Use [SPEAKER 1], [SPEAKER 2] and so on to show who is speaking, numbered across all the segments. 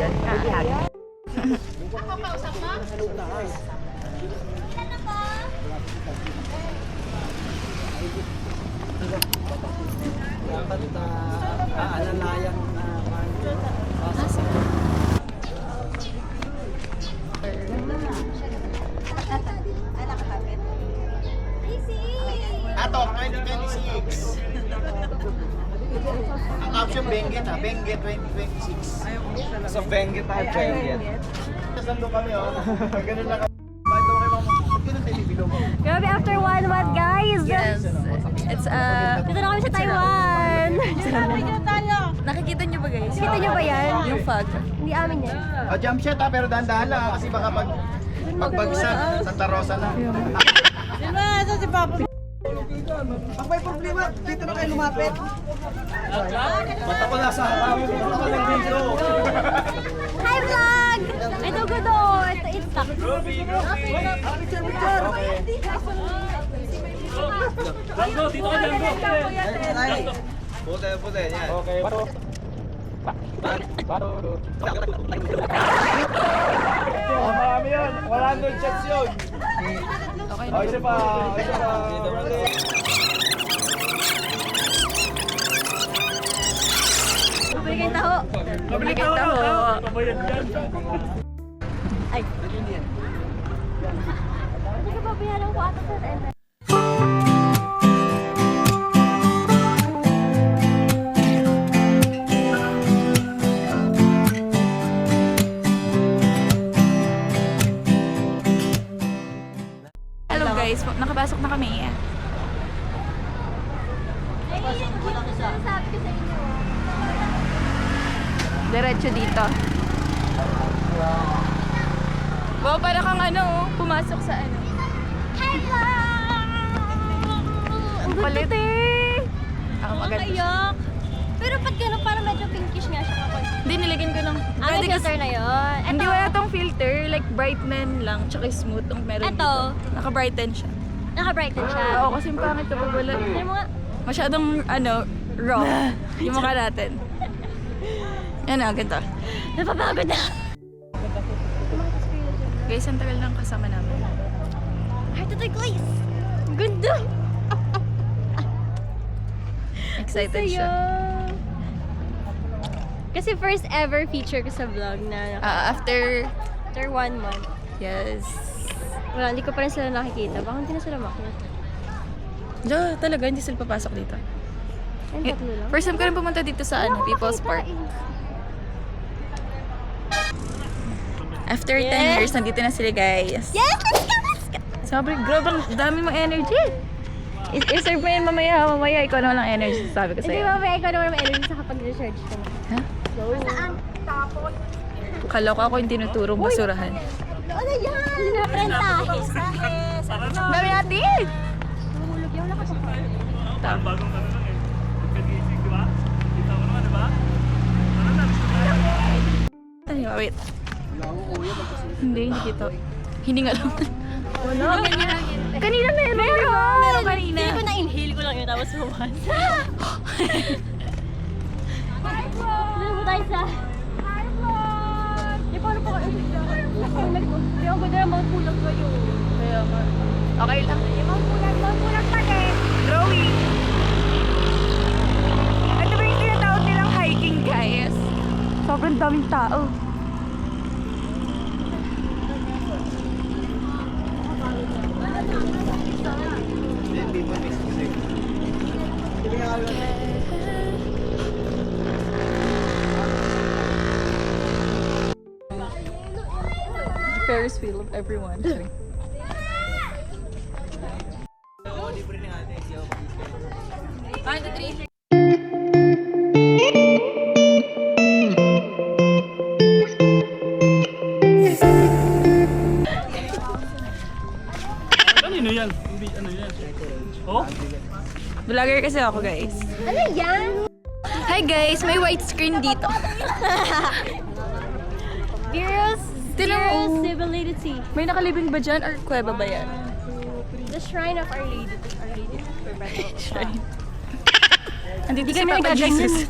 [SPEAKER 1] yan.
[SPEAKER 2] Ako kausap mo?
[SPEAKER 3] Dapat aalalayan
[SPEAKER 4] Ato, 2026. Ang option Benguet ha, Benguet 2026.
[SPEAKER 3] sa Benguet tayo, Benguet.
[SPEAKER 4] Nandun kami ganun lang kami. Bakit daw kayo bakit ganun tayo bilog?
[SPEAKER 1] Grabe, after 1 month, guys!
[SPEAKER 2] Yes. It's
[SPEAKER 1] Dito na kami sa Taiwan!
[SPEAKER 2] Nakikita niyo ba guys?
[SPEAKER 1] Kita niyo ba yan?
[SPEAKER 2] Yung fog.
[SPEAKER 1] Hindi amin yan.
[SPEAKER 4] O jump shot ha, pero dahan-dahan lang ha, kasi baka pagbagsak, Santa Rosa na.
[SPEAKER 3] Pag may problema, dito na kayo lumapit. Mata ko nasa harapan. Dito na kayo dito.
[SPEAKER 1] Hi, vlog! Ito gudo! Ito stuck.
[SPEAKER 5] Django, dito ka Django.
[SPEAKER 3] Puti, yan. Okay, baro. Marami yun. 100 shots yun. O, isa pa.
[SPEAKER 1] Bumili kayong taho.
[SPEAKER 5] Mabili ka ako. Pabayad yan.
[SPEAKER 1] Ay. Hindi ka ba biyalang ko ato sa end?
[SPEAKER 2] Hello guys, nakapasok na kami.
[SPEAKER 1] Ay, sabi ko sa inyo.
[SPEAKER 2] Diretso dito. Wow, para kang pumasok sa ano.
[SPEAKER 1] Hello! Ang
[SPEAKER 2] Palit.
[SPEAKER 1] ganda eh!
[SPEAKER 2] Ako maganda.
[SPEAKER 1] Kayak. Pero pag gano'n, parang medyo pinkish nga siya kapag.
[SPEAKER 2] Hindi, nilagyan ko ng...
[SPEAKER 1] Ang filter na yun.
[SPEAKER 2] Hindi, wala tong filter. Like, brightening lang, tsaka smooth ang meron
[SPEAKER 1] Ito.
[SPEAKER 2] dito. Naka-brighten siya.
[SPEAKER 1] Naka-brighten siya.
[SPEAKER 2] Oo, kasi yung pangit kapag wala.
[SPEAKER 1] Ano mo nga?
[SPEAKER 2] Masyadong, raw. Yung mukha natin. Yan na, ganito.
[SPEAKER 1] Napapagod na.
[SPEAKER 2] Guys, ang tagal lang kasama namin.
[SPEAKER 1] Heart attack, guys! Ganda!
[SPEAKER 2] Excited siya.
[SPEAKER 1] Kasi first ever feature ko sa vlog na
[SPEAKER 2] After,
[SPEAKER 1] after 1 month.
[SPEAKER 2] yes.
[SPEAKER 1] Wala, hindi ko pa rin sila nakikita. Baka hindi na sila makita.
[SPEAKER 2] Talaga, hindi sila papasok dito.
[SPEAKER 1] Ayun, tatlo lang.
[SPEAKER 2] First time ko rin pumunta dito sa People's Park. After 10
[SPEAKER 1] Yes!
[SPEAKER 2] years, nandito na sila guys.
[SPEAKER 1] Yes! Let's go! Let's go!
[SPEAKER 2] Sabi, grabe, ang dami mong energy. I-serve mo yan mamaya, ikaw naman lang energy, sabi ko
[SPEAKER 1] Hindi,
[SPEAKER 2] sa'yo.
[SPEAKER 1] mamaya ikaw naman may energy sa kapag recharge ka na.
[SPEAKER 2] Ha?
[SPEAKER 1] Saan? Tapos.
[SPEAKER 2] Kala ko ako yung tinuturong basurahan.
[SPEAKER 1] Ano yan? Printahe.
[SPEAKER 2] Dami natin!
[SPEAKER 1] Mahulog yun. Wala ka pa.
[SPEAKER 2] Tama.
[SPEAKER 5] Bagong lang eh. Pagkagising, di ba? Kita mo naman, di ba? Ano na, gusto mo yan?
[SPEAKER 2] Wait. Hindi kita. Hindi nga lang. Wala. Kanina meron. Meron kanina.
[SPEAKER 1] Hindi ko na-inhale ko lang yun. Tapos buwan. Doon po tayo sa... Di paano pa kayo? Di ako ganda naman pulang kayo.
[SPEAKER 2] Kaya nga. Okay lang.
[SPEAKER 1] Yung pulang pa rin.
[SPEAKER 2] Drawing. Ito ba yung tinatawag nilang hiking, guys? Sobrang daming tao. Ferris wheel of everyone. Sorry.
[SPEAKER 5] Kanino yan? Hindi, ano yan? Oh?
[SPEAKER 2] Vlogger kasi ako, guys.
[SPEAKER 1] Ano yan?
[SPEAKER 2] Hi guys, may white screen dito.
[SPEAKER 1] Virus Civility.
[SPEAKER 2] May nakalibing ba dyan or kuweba ba yan?
[SPEAKER 1] The Shrine of Our Lady. Our Lady Perpetual.
[SPEAKER 2] Shrine. Andito
[SPEAKER 1] Hindi
[SPEAKER 2] si
[SPEAKER 1] kami
[SPEAKER 2] Papa
[SPEAKER 1] nagaganyan.
[SPEAKER 2] Jesus.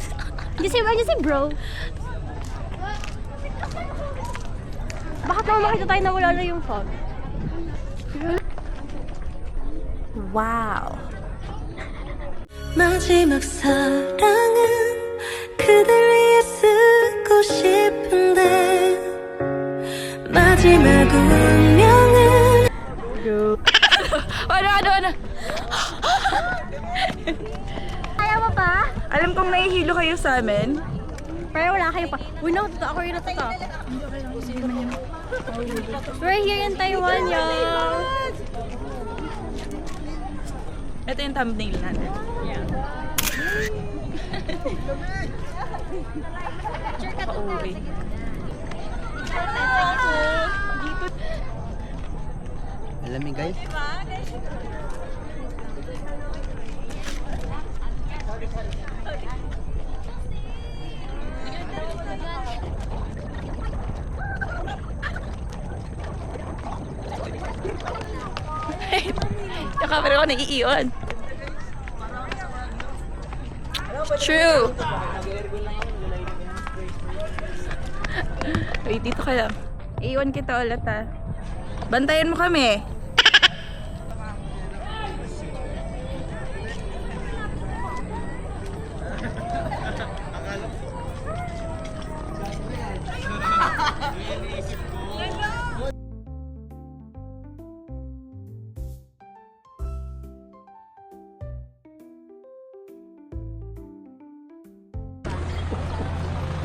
[SPEAKER 1] Hindi si bro. Bakit naman makita tayo na wala na yung fog?
[SPEAKER 2] Wow.
[SPEAKER 6] 마지막 사랑은 그댈 위해 쓰고 싶은데 마지막 운명은
[SPEAKER 2] Ano?
[SPEAKER 1] Kaya mo pa?
[SPEAKER 2] Alam kong nahihilo kayo sa amin.
[SPEAKER 1] Pero wala kayo pa. Uy, natata ako yung natata. We're here in Taiwan, y'all.
[SPEAKER 2] Ito yung thumbnail natin. Pauwi.
[SPEAKER 3] Alam mo guys?
[SPEAKER 2] Yung camera ko naiiwan. True. Wait, dito ka lang. Iiwan kita ulit ha. Bantayan mo kami.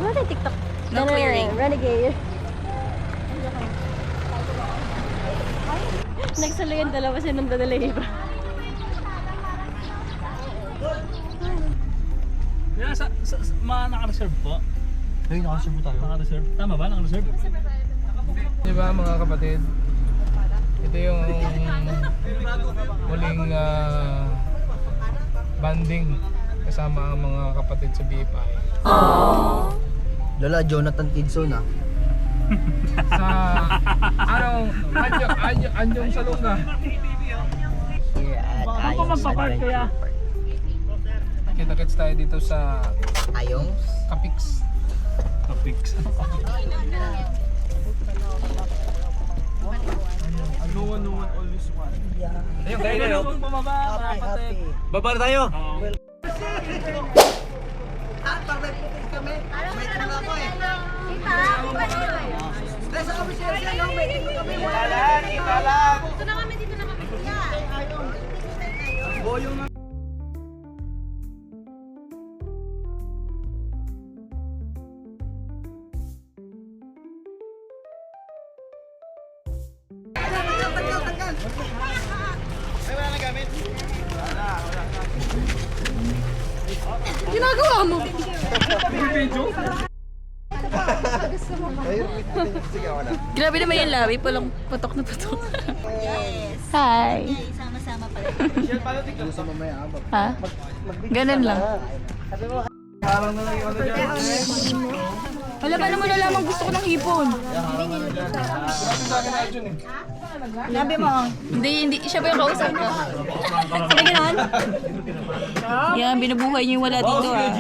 [SPEAKER 1] Ano tayo TikTok?
[SPEAKER 2] No clearing.
[SPEAKER 1] Renegade. Nagsalo yung dalawa, sinundan nila yung iba.
[SPEAKER 5] Yeah, naka-reserve po.
[SPEAKER 3] Ay, nakasabi tayo.
[SPEAKER 5] Naka-reserve. Tama ba? Naka-reserve?
[SPEAKER 7] Di ba mga kapatid? Ito yung muling banding kasama ang mga kapatid sa BFI.
[SPEAKER 3] Lola, Jonathan Kidson ah.
[SPEAKER 7] Sa Anyong Salunga.
[SPEAKER 3] Here at Ayong
[SPEAKER 5] kaya?
[SPEAKER 7] Kita-kits tayo dito sa
[SPEAKER 3] Ayong?
[SPEAKER 7] Kapix.
[SPEAKER 5] Kapix.
[SPEAKER 7] Ayun, kayo.
[SPEAKER 5] Baba na tayo.
[SPEAKER 2] Ginagawa mo. Grabe naman yung labi. Palang putok na putok. Hi.
[SPEAKER 6] sama-sama pala.
[SPEAKER 3] Gusto mo may abab.
[SPEAKER 2] Ha? Ganun lang. Wala pa naman nalaman gusto ko ng hipon. Sabi mo. Hindi. Siya ba yung kausap ko? Sabi gano'n? Yan, binubuhay niyo yung wala dito ah.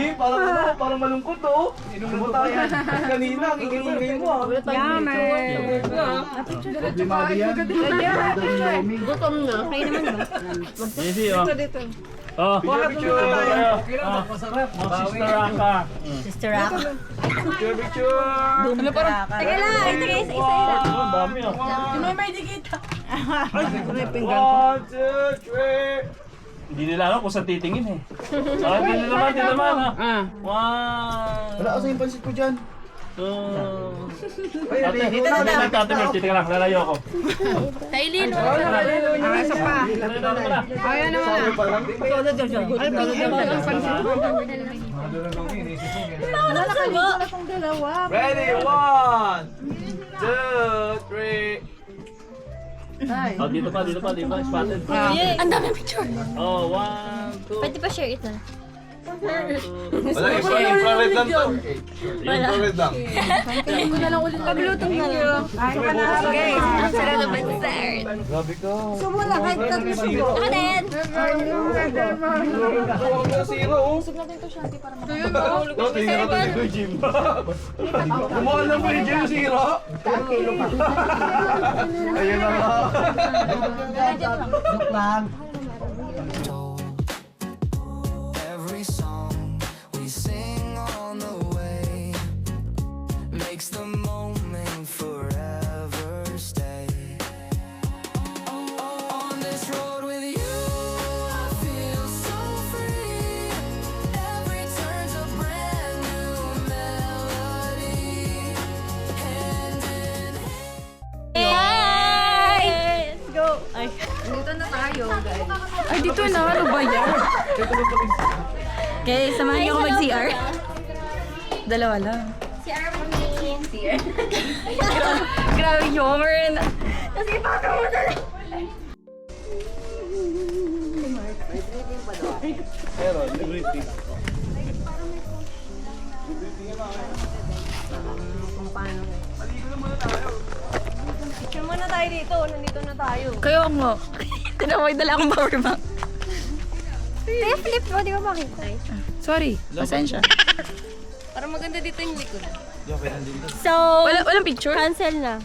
[SPEAKER 3] Parang malungkot oh. Inom tayo. Kanina, ang ingay mo ah.
[SPEAKER 1] Gutom na. Kayo naman ba?
[SPEAKER 5] Easy, oh. Oh, picture. Sister Raka.
[SPEAKER 6] Sister Rock.
[SPEAKER 5] Picture.
[SPEAKER 2] Ano parang?
[SPEAKER 1] Teka lang, ito guys, isa-isa.
[SPEAKER 5] Ang dami, oh.
[SPEAKER 2] May dikita.
[SPEAKER 5] 1, 2, 3. Hindi nila alam kung saan titingin eh. Hindi naman ha. 1.
[SPEAKER 3] Wala kasi yung pansit ko dyan.
[SPEAKER 5] Ate, Ate Mercy, tika lang, lalayo ako.
[SPEAKER 2] Tailin.
[SPEAKER 7] Isa pa. Ayan naman.
[SPEAKER 3] Ready? 1, 2, 3.
[SPEAKER 5] Oh, dito pa, spotted.
[SPEAKER 2] Ang dami picture.
[SPEAKER 5] Oh, 1, 2.
[SPEAKER 1] Pwede pa share ito.
[SPEAKER 4] Wala, infrared lang to. Infrared lang.
[SPEAKER 2] Paglutong na lang. Guys, ang sarap naman, sir.
[SPEAKER 4] Grabe ka.
[SPEAKER 2] Ako din.
[SPEAKER 4] Kumuha lang mo yung Jim Zero. Ayun na nga.
[SPEAKER 3] Joke lang.
[SPEAKER 8] Every song we sing on the way makes the moment forever stay. On this road with you, I feel so free. Every turn's a brand new melody. Hand in hand.
[SPEAKER 2] Hi! Let's go. Ay, dito na tayo, guys. Ay, dito na. Ano ba yan? Okay, samahan niyo ako mag-CR. Dalawa lang.
[SPEAKER 1] Si Arman ni CR.
[SPEAKER 2] Grabe yun. Kasi paano mo na lang.
[SPEAKER 1] Picture muna tayo dito. Nandito na tayo.
[SPEAKER 2] Kayo mo. Tinawag dala akong power bank.
[SPEAKER 1] Kaya flip mo, di ba makita?
[SPEAKER 2] Sorry, pasensya.
[SPEAKER 1] Para maganda dito yung likod.
[SPEAKER 2] So, walang picture?
[SPEAKER 1] Cancel na.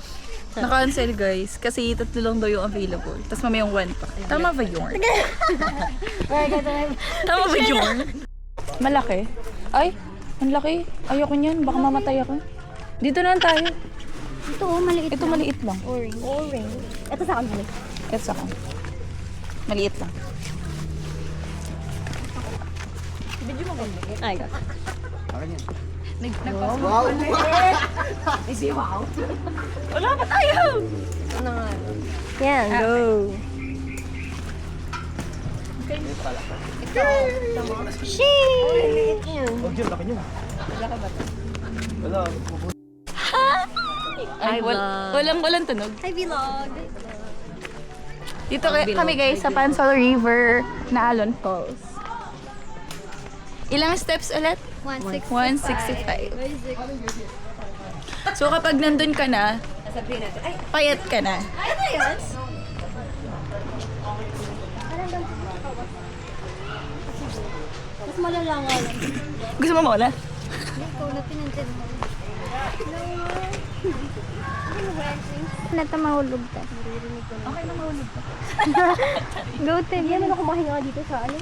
[SPEAKER 2] Na-cancel guys, kasi 3 lang daw yung available. Tapos mamaya yung 1 pa. Tama ba yun? Tama ba yun? Malaki? Ay, ang laki. Ayoko niyan, baka mamatay ako. Dito na lang tayo.
[SPEAKER 1] Ito, maliit.
[SPEAKER 2] Ito maliit lang.
[SPEAKER 1] Orange. Orange. Ito sa akin.
[SPEAKER 2] Ito sa akin. Maliit lang.
[SPEAKER 1] Ay, got it.
[SPEAKER 2] Wala pa tayo!
[SPEAKER 1] Ano nga? Yan, go. Ito. Sheesh!
[SPEAKER 2] Ay, walang tunog.
[SPEAKER 1] Hi, vlog.
[SPEAKER 2] Dito kami guys sa Pansol River na Alon Falls. Ilang steps ulit? 165. So kapag nandun ka na, payat ka na.
[SPEAKER 1] Ano yun? Mas malalangal.
[SPEAKER 2] Gusto mo mawala?
[SPEAKER 1] Ikaw na pinansin mo. Nata mahulog ka. Okay na mahulog ka. Go, Tim. Yan ano kumahinga dito sa ano?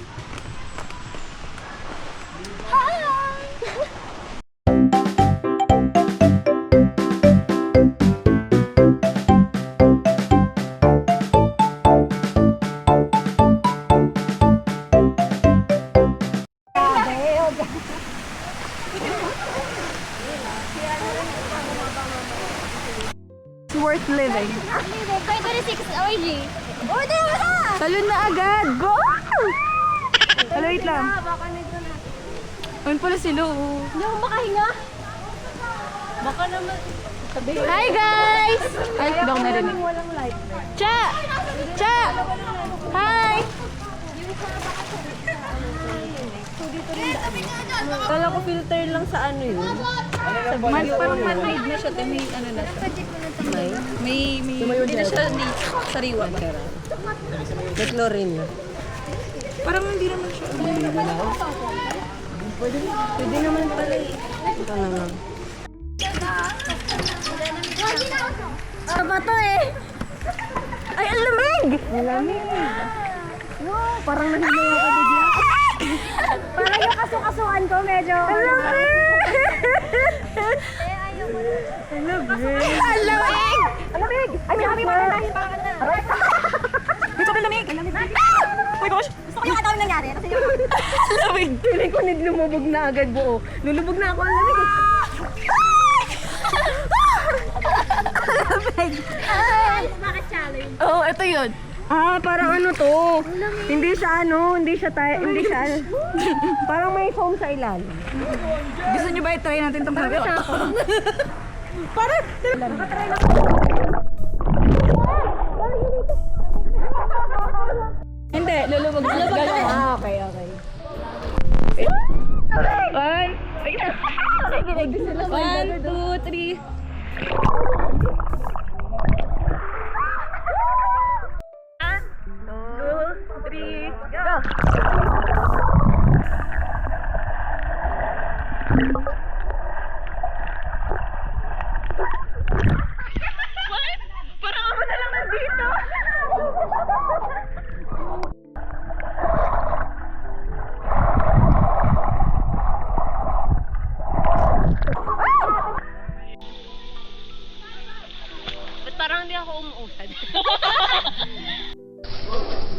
[SPEAKER 2] It's worth living.
[SPEAKER 1] 26 OG. Order mo na!
[SPEAKER 2] Talon na agad! Go! Hello, wait lang.
[SPEAKER 1] Baka nagro na.
[SPEAKER 2] Ayun pala sila oh.
[SPEAKER 1] Hindi ako makahinga. Baka naman.
[SPEAKER 2] Hi guys! Ay, hindi ako narinig.
[SPEAKER 1] Walang light.
[SPEAKER 2] Cha! Cha! Hi!
[SPEAKER 1] Kala ko filter lang sa ano yun.
[SPEAKER 2] Parang man-made na siya. May ano na siya. May hindi na siya sariwa ba?
[SPEAKER 3] May chlorine yun.
[SPEAKER 2] Parang hindi naman siya.
[SPEAKER 1] Pwede naman pala eh.
[SPEAKER 3] Ito na lang.
[SPEAKER 1] Ano ba to eh?
[SPEAKER 2] Ay, ang lamig!
[SPEAKER 1] Ang lamig. Wow, parang nahilaw ako bigla. Parang yung kasukasuan ko medyo... Ang lamig!
[SPEAKER 2] Ang lamig!
[SPEAKER 1] Ang lamig! Ay, may kami magandang pakakanta.
[SPEAKER 2] Dito ka lamig! Ang lamig! Oh my gosh!
[SPEAKER 1] Gusto ko yung katawin nangyari. Kasi yung...
[SPEAKER 2] Ang lamig!
[SPEAKER 1] Feeling ko lumubog na agad buo. Lulubog na ako. Ang lamig. Bakit challenge?
[SPEAKER 2] Oo, ito yun.
[SPEAKER 1] Ah, parang ano to? Hindi siya hindi siya parang may foam sa ilalim.
[SPEAKER 2] Gusto nyo ba i-try natin itong sabi?
[SPEAKER 1] Hindi, lulubog na. Ah, okay.
[SPEAKER 2] 1, 2, 3.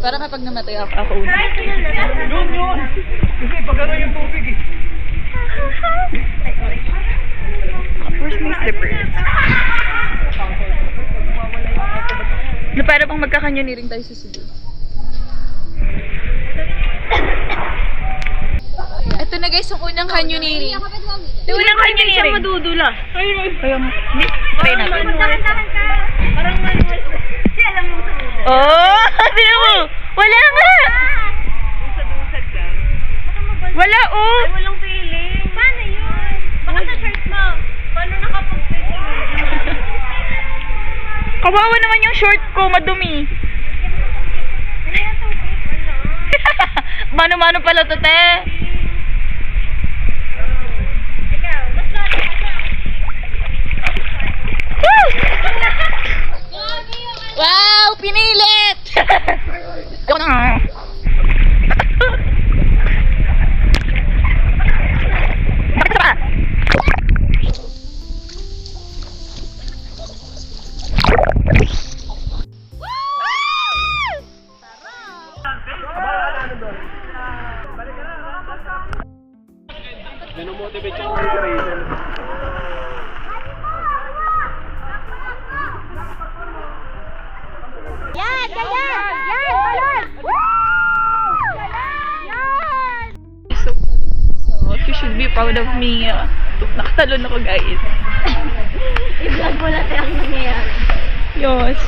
[SPEAKER 2] Para kapag namatay ako una.
[SPEAKER 5] Yun! Kasi pag ano yung tubig eh.
[SPEAKER 2] Where's my slippers? Na para bang magkakanyoneering tayo sa Cebu. Ito na guys, ang unang canyoneering. Yung unang canyoneering. Siya madudula. Kaya mo. Hindi. Try natin.
[SPEAKER 1] Parang manual. Kasi alam mo sa dulo.
[SPEAKER 2] Oh! Sino mo? Wala nga!
[SPEAKER 1] Usad-usad ka.
[SPEAKER 2] Wala oh!
[SPEAKER 1] Ay, walang feeling. Paano yun? Baka sa shirt mo. Paano nakapag-feeling?
[SPEAKER 2] Kawawa naman yung short ko, madumi.
[SPEAKER 1] Ano yung tubig? Wala.
[SPEAKER 2] Mano-mano pala to, te.
[SPEAKER 1] Ikaw, mas lalo ka na.
[SPEAKER 2] Wow! Pinilit! Yun na. Bakit ba?
[SPEAKER 5] Dinomotivate yung inspiration.
[SPEAKER 1] Yan! Ganyan! Yan! Balon! Yan!
[SPEAKER 2] So, you should be proud of me. Nakatalon ako, guys.
[SPEAKER 1] I-vlog mo natin ang nangyayari.
[SPEAKER 2] Yes.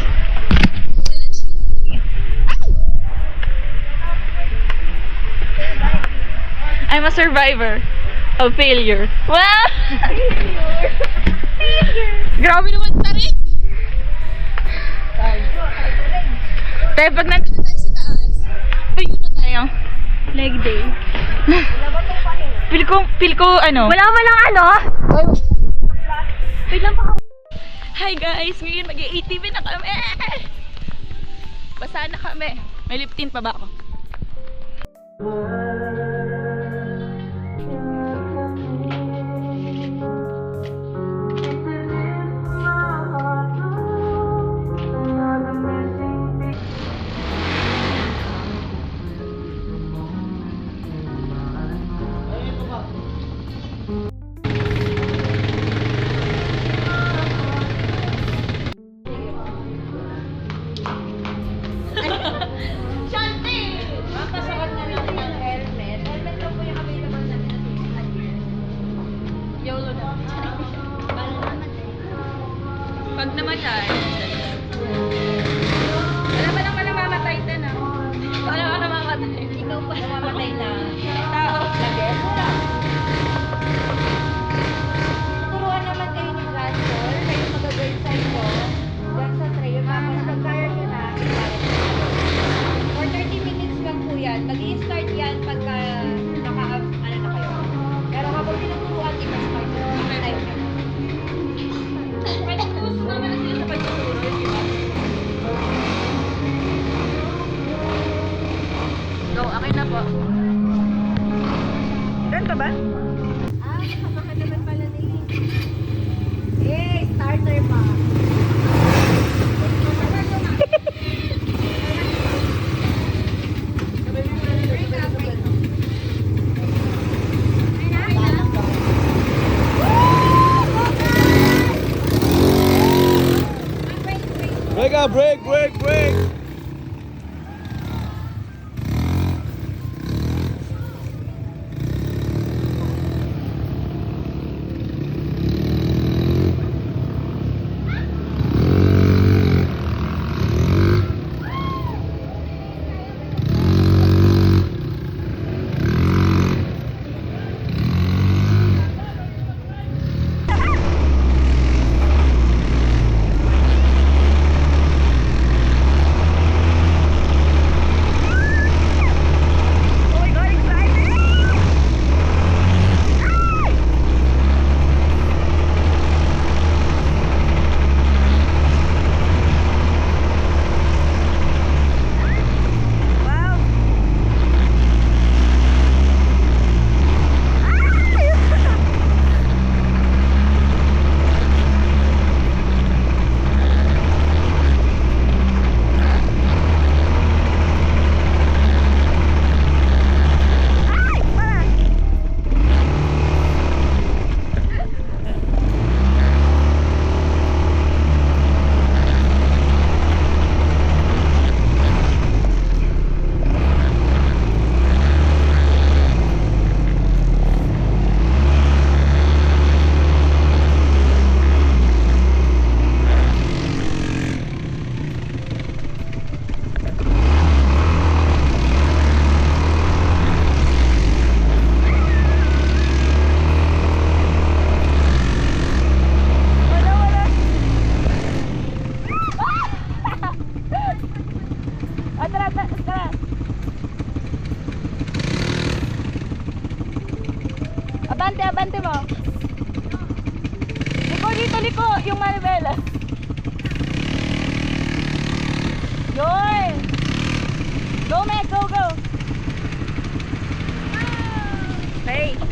[SPEAKER 2] I'm a survivor of failure. Wow! Grabe naman, tarik! Pero pag nandito tayo sa taas, tayo na tayo. Leg day. Feel ko, ano?
[SPEAKER 1] Wala mo lang ano? Wait lang pa.
[SPEAKER 2] Hi guys! Ngayon mag-ATV na kami! Basa na kami. May lip tint pa ba ako?
[SPEAKER 1] Papasuot na lang ng helmet. Helmet lang po yung available natin na
[SPEAKER 2] YOLO na.
[SPEAKER 1] Paano naman
[SPEAKER 2] Pag namatay, wala pa naman namamatay din ah. Wala pa namamatay.
[SPEAKER 1] Ikaw pa namamatay na.
[SPEAKER 2] Tao.
[SPEAKER 1] Wala. Turuan naman kayo ni Gasol. Kayo mag-girl side ko. Diyan sa trail. Tapos pag-fire nyo na, for 30 minutes lang po yan. Mag-i-start yan pagka ano na kayo. Pero kapag tinuturuan, i-start nyo. Time nyo.
[SPEAKER 2] Pwede ko sumama na sila sa pagtuturo, di ba? Go, akin na po. Doon ka ba?
[SPEAKER 1] Ah, kasama naman pala nila. Eh, starter pa.
[SPEAKER 3] Break up, break, break, break.
[SPEAKER 2] abante mo. Liko, liko, yung Maribel. Yun. Go, Meg, go, go. Hey.